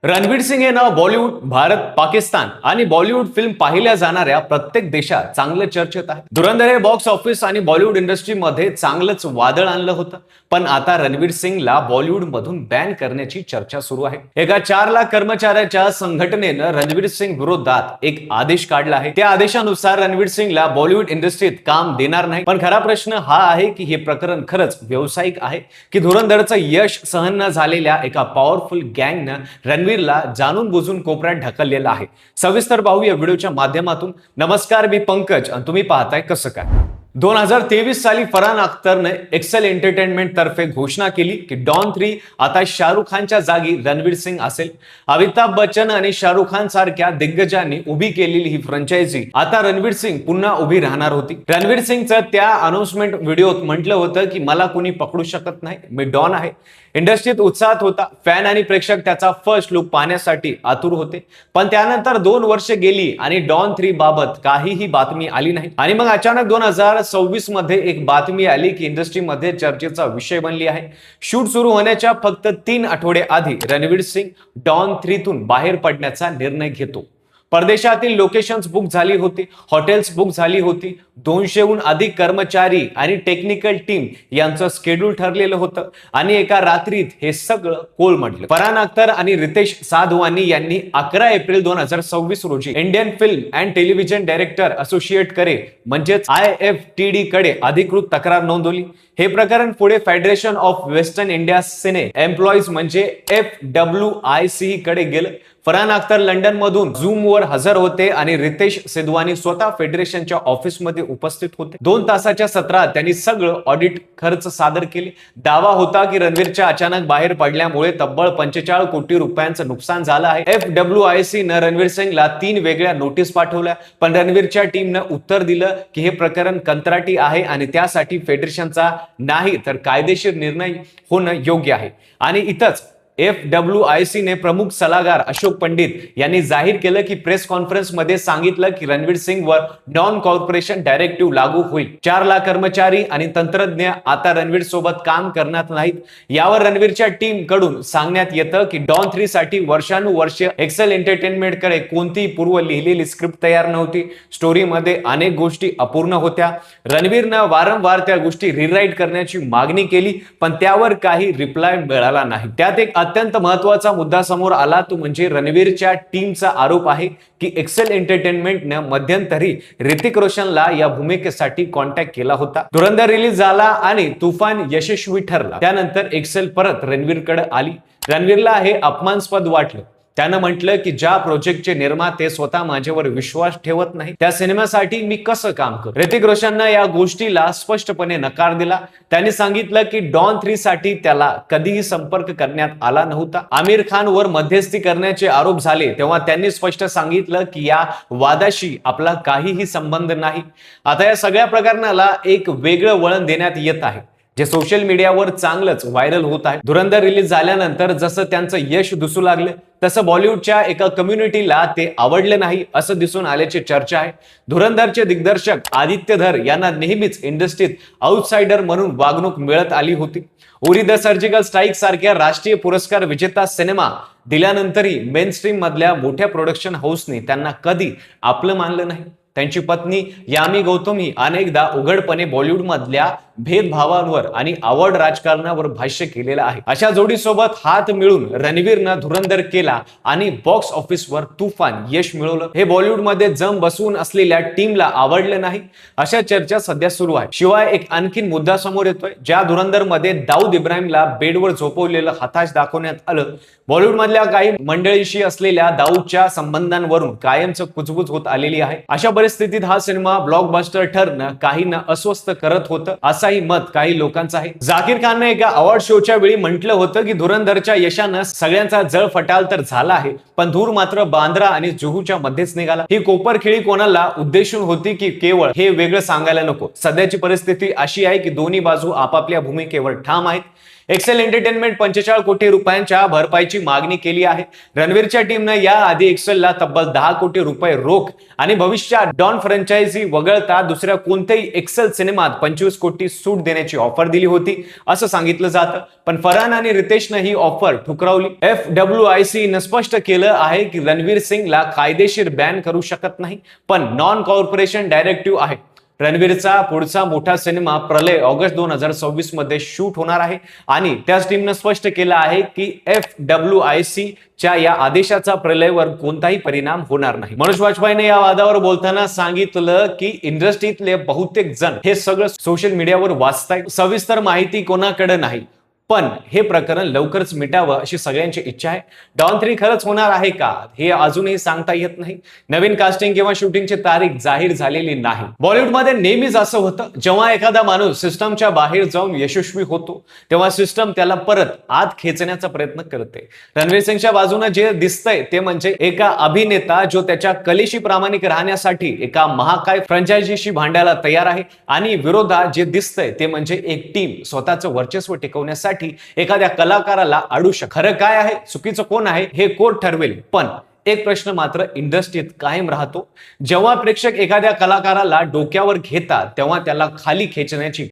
रणवीर सिंग हे नाव बॉलिवूड, भारत, पाकिस्तान आणि बॉलिवूड फिल्म पाहिल्या जाणाऱ्या प्रत्येक देशात चांगलं चर्चेत आहे. धुरंधर हे बॉक्स ऑफिस आणि बॉलिवूड इंडस्ट्रीमध्ये चांगलंच वादळ आणलं होतं. पण आता रणवीर सिंगला बॉलिवूड मधून बॅन करण्याची चर्चा सुरू आहे. एका 4 लाख कर्मचाऱ्याच्या संघटनेनं रणवीर सिंग विरोधात एक आदेश काढला आहे. त्या आदेशानुसार रणवीर सिंगला बॉलिवूड इंडस्ट्रीत काम देणार नाही. पण खरा प्रश्न हा आहे की हे प्रकरण खरंच व्यावसायिक आहे की धुरंधरचं यश सहन न झालेल्या एका पॉवरफुल गँगनं रणवीरला जाणून बुजून कोपऱ्यात ढकललेला आहे. सविस्तर पाहूया व्हिडिओच्या माध्यमातून. नमस्कार, मी पंकज आणि तुम्ही पाहताय कसं काय. 2023 साली फरहान अख्तरने एक्सेल एंटरटेनमेंट तर्फे घोषणा केली की डॉन 3 आता शाहरुख खानच्या जागी रणवीर सिंग असेल. अमिताभ बच्चन आणि शाहरुख खान सारख्या दिग्गजांनी उभी केलेली ही फ्रँचायझी आता रणवीर सिंग पुन्हा उभी राहणार होती. रणवीर सिंगचं त्या अनाउन्समेंट व्हिडिओत म्हटलं होतं की मला कोणी पकडू शकत नाही, मी डॉन आहे. इंडस्ट्रीत उत्साहात होता. फॅन आणि प्रेक्षक त्याचा फर्स्ट लुक पाहण्यासाठी आतुर होते. पण त्यानंतर 2 वर्ष गेली आणि डॉन 3 बाबत काहीही बातमी आली नाही. आणि मग अचानक 2026 मध्ये एक बातमी आली की इंडस्ट्रीमध्ये चर्चेचा विषय बनली आहे. शूट सुरू होण्याच्या फक्त 3 आठवडे आधी रणवीर सिंग डॉन 3 तून बाहेर पडण्याचा निर्णय घेतो. परदेशातील लोकेशन्स बुक झाली होती, हॉटेल्स बुक झाली होती. 200हून अधिक कर्मचारी आणि टेक्निकल टीम यांचं शेड्यूल ठरलेलं होतं आणि एका रात्रीत हे सगळं कोलमडलं. फरहान अख्तर आणि रितेश साधवानी यांनी 11 एप्रिल 2026 रोजी Indian film and television director associate कडे म्हणजेच IFTD कडे अधिकृत तक्रार नोंदवली. हे प्रकरण पुढे federation of western India cine employees म्हणजे FWIC कडे गेलं. फरहान अख्तर लंडन मधून झूम वर हजर होते आणि रितेश सिधवानी स्वतः फेडरेशनच्या ऑफिसमध्ये उपस्थित होते. 2 तासाच्या सत्रात त्यांनी सगळं ऑडिट खर्च सादर केले. दावा होता की रणवीरच्या अचानक बाहेर पडल्यामुळे तब्बल 45 कोटी रुपयांचं नुकसान झालं आहे. FWIC न रणवीर सिंगला 3 वेगळ्या नोटीस पाठवल्या. पण रणवीरच्या टीमनं उत्तर दिलं की हे प्रकरण कंत्राटी आहे आणि त्यासाठी फेडरेशनचा नाही तर कायदेशीर निर्णय होणं योग्य आहे. आणि इथंच FWIC ने प्रमुख सल्लागार अशोक पंडित यांनी जाहीर केलं की प्रेस कॉन्फरन्स मध्ये सांगितलं की Ranveer Singh were non corporation directive लागू होईल. 4 लाख कर्मचारी आणि तंत्रज्ञ आता रणवीर सोबत काम करणार नाहीत. यावर रणवीरच्या टीम कडून सांगण्यात येतं की डॉन 3 साठी वर्षानुवर्ष एक्सेल एंटरटेनमेंट कडे कोणतीही पूर्व लिहिलेली स्क्रिप्ट तयार नव्हती. स्टोरीमध्ये अनेक गोष्टी अपूर्ण होत्या. रणवीरनं वारंवार त्या गोष्टी रिराईट करण्याची मागणी केली पण त्यावर काही रिप्लाय मिळाला नाही. त्यात एक अत्यंत महत्त्वाचा मुद्दा समोर आला तो म्हणजे रणवीरच्या टीमचा आरोप आहे की एक्सेल एंटरटेनमेंटने मध्यंतरी ऋतिक रोशनला या भूमिकेसाठी कॉन्टॅक्ट केला होता. धुरंधर रिलीज झाला आणि तुफान यशस्वी ठरला. त्यानंतर एक्सेल परत रणवीरकडे आली. रणवीरला हे अपमानास्पद वाटलं. त्यानं म्हटलं की ज्या प्रोजेक्टचे निर्माते स्वतः माझ्यावर विश्वास ठेवत नाही त्या सिनेमासाठी मी कसं काम करू. ऋतिक रोशननं या गोष्टीला स्पष्टपणे नकार दिला. त्यांनी सांगितलं की डॉन 3 साठी त्याला कधीही संपर्क करण्यात आला नव्हता. आमिर खान वर मध्यस्थी करण्याचे आरोप झाले तेव्हा त्यांनी स्पष्ट सांगितलं की या वादाशी आपला काहीही संबंध नाही. आता या सगळ्या प्रकरणाला एक वेगळं वळण देण्यात येत आहे जे सोशल मीडियावर चांगलंच व्हायरल होत आहे. धुरंधर रिलीज झाल्यानंतर जसं त्यांचं यश दिसू लागलं तसं बॉलिवूडच्या एका कम्युनिटीला ते आवडले नाही असं दिसून आल्याची चर्चा आहे. धुरंधरचे दिग्दर्शक आदित्य धर यांना नेहमीच इंडस्ट्रीत आउटसाइडर म्हणून वागणूक मिळत आली होती. उरी द सर्जिकल स्ट्राईक सारख्या राष्ट्रीय पुरस्कार विजेता सिनेमा दिल्यानंतरही मेन स्ट्रीम मधल्या मोठ्या प्रोडक्शन हाऊसने त्यांना कधी आपलं मानलं नाही. त्यांची पत्नी यामी गौतम ही अनेकदा उघडपणे बॉलिवूड मधल्या भेदभावांवर आणि आवड राजकारणावर भाष्य केलेलं आहे. अशा जोडीसोबत हात मिळून रणवीरनं धुरंधर केला आणि बॉक्स ऑफिसवर तुफान यश मिळवलं. हे बॉलिवूडमध्ये जम बसवून असलेल्या टीमला आवडलं नाही अशा चर्चा सध्या सुरू आहे. शिवाय एक आणखीन मुद्दा समोर येतोय. ज्या धुरंधर मध्ये दाऊद इब्राहिमला बेडवर झोपवलेलं हताश दाखवण्यात आलं. बॉलिवूड मधल्या काही मंडळींशी असलेल्या दाऊदच्या संबंधांवरून कायमचं कुजबुज होत आलेली आहे. अशा परिस्थितीत हा सिनेमा ब्लॉकबस्टर ठरणं काहींना अस्वस्थ करत होतं असाही मत काही लोकांचं आहे. झाकीर खानने एका अवॉर्ड शोच्या वेळी म्हटलं होतं की धुरंधरच्या यशानं सगळ्यांचा जळफटाल तर झाला आहे पण धूर मात्र बांद्रा आणि जुहूच्या मध्येच निघाला. ही कोपरखिळी कोणाला उद्देशून होती की केवळ हे वेगळं सांगायला नको. सध्याची परिस्थिती अशी आहे की दोन्ही बाजू आपापल्या भूमिकेवर ठाम आहेत. एक्सेल एंटरटेनमेंट 45 कोटी रुपयांच्या भरपाईची मागणी केली आहे. रणवीरच्या टीमनं याआधी एक्सेलला तब्बल 10 कोटी रुपये रोख आणि भविष्यात डॉन फ्रँचायझी वगळता दुसऱ्या कोणत्याही एक्सेल सिनेमात 25 कोटी सूट देण्याची ऑफर दिली होती असं सांगितलं जातं. पण फरहान आणि रितेशनं ही ऑफर ठुकरावली. FWIC न स्पष्ट केलं आहे की रणवीर सिंगला कायदेशीर बॅन करू शकत नाही, पण नॉन कॉर्पोरेशन डायरेक्टिव्ह आहे. रणवीरचा पुढचा मोठा सिनेमा प्रलय ऑगस्ट 2026 मध्ये शूट होणार आहे आणि त्याच टीमनं स्पष्ट केलं आहे की FWIC च्या या आदेशाचा प्रलयवर कोणताही परिणाम होणार नाही. मनोज वाजपेयीने या वादावर बोलताना सांगितलं की इंडस्ट्रीतले बहुतेक जण हे सगळं सोशल मीडियावर वाचतायत. सविस्तर माहिती कोणाकडे नाही, पण हे प्रकरण लवकरच मिटावं अशी सगळ्यांची इच्छा आहे. डॉन 3 खरंच होणार आहे का हे अजूनही सांगता येत नाही. नवीन कास्टिंग किंवा शूटिंगची तारीख जाहीर झालेली नाही. बॉलिवूडमध्ये नेहमीच असं होतं, जेव्हा एखादा माणूस सिस्टमच्या बाहेर जाऊन यशस्वी होतो तेव्हा सिस्टम त्याला परत आत खेचण्याचा प्रयत्न करते. रणवीर सिंगच्या बाजूने जे दिसतंय ते म्हणजे एका अभिनेता जो त्याच्या कलेशी प्रामाणिक राहण्यासाठी एका महाकाय फ्रँचायझीशी भांडायला तयार आहे आणि विरोधात जे दिसतंय ते म्हणजे एक टीम स्वतःचं वर्चस्व टिकवण्यासाठी एखाद्या कलाकाराला अडू शकते. खरं काय आहे, चुकीचं कोण आहे हे कोर्ट ठरवेल. पण एक प्रश्न मात्र इंडस्ट्रीत कायम राहतो, जेव्हा प्रेक्षक एखाद्या कलाकाराला डोक्यावर घेतात तेव्हा त्याला खाली खेचण्याची